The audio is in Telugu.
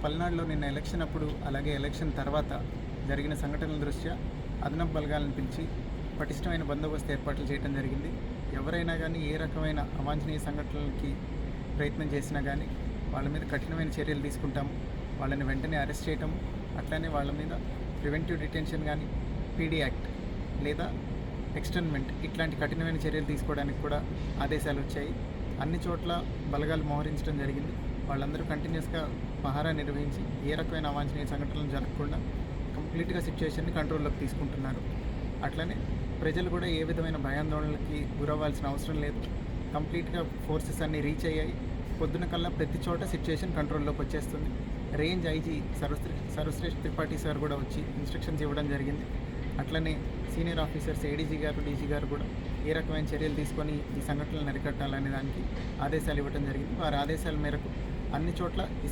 పల్నాడులో నిన్న ఎలక్షన్ అప్పుడు అలాగే ఎలక్షన్ తర్వాత జరిగిన సంఘటనల దృష్ట్యా అదనపు బలగాలను పిలిచి పటిష్టమైన బందోబస్తు ఏర్పాట్లు చేయడం జరిగింది. ఎవరైనా కానీ ఏ రకమైన అవాంఛనీయ సంఘటనలకి ప్రయత్నం చేసినా కానీ వాళ్ళ మీద కఠినమైన చర్యలు తీసుకుంటాము. వాళ్ళని వెంటనే అరెస్ట్ చేయటం, అట్లనే వాళ్ళ మీద ప్రివెంటివ్ డిటెన్షన్ కానీ, పీడీ యాక్ట్ లేదా ఎక్స్టర్న్మెంట్ ఇట్లాంటి కఠినమైన చర్యలు తీసుకోవడానికి కూడా ఆదేశాలు వచ్చాయి. అన్ని చోట్ల బలగాలు మోహరించడం జరిగింది. వాళ్ళందరూ కంటిన్యూస్గా పహారా నిర్వహించి ఏ రకమైన అవాంఛనీయ సంఘటనలు జరగకుండా కంప్లీట్గా సిచ్యువేషన్ని కంట్రోల్లోకి తీసుకుంటున్నారు. అట్లనే ప్రజలు కూడా ఏ విధమైన భయాందోళనలకి గురవ్వాల్సిన అవసరం లేదు. కంప్లీట్గా ఫోర్సెస్ అన్నీ రీచ్ అయ్యాయి. పొద్దున కల్లా ప్రతి చోట సిచ్యువేషన్ కంట్రోల్లోకి వచ్చేస్తుంది. Range IG Sarvashreshtha Tripathi sir కూడా వచ్చి ఇన్స్ట్రక్షన్స్ ఇవ్వడం జరిగింది. అట్లనే సీనియర్ ఆఫీసర్స్ ఏడీజీ గారు, డీజీ గారు కూడా ఏ రకమైన చర్యలు తీసుకొని ఈ సంఘటనలను అరికట్టాలనే దానికి ఆదేశాలు ఇవ్వడం జరిగింది. వారి ఆదేశాల మేరకు అన్ని చోట్ల ఈ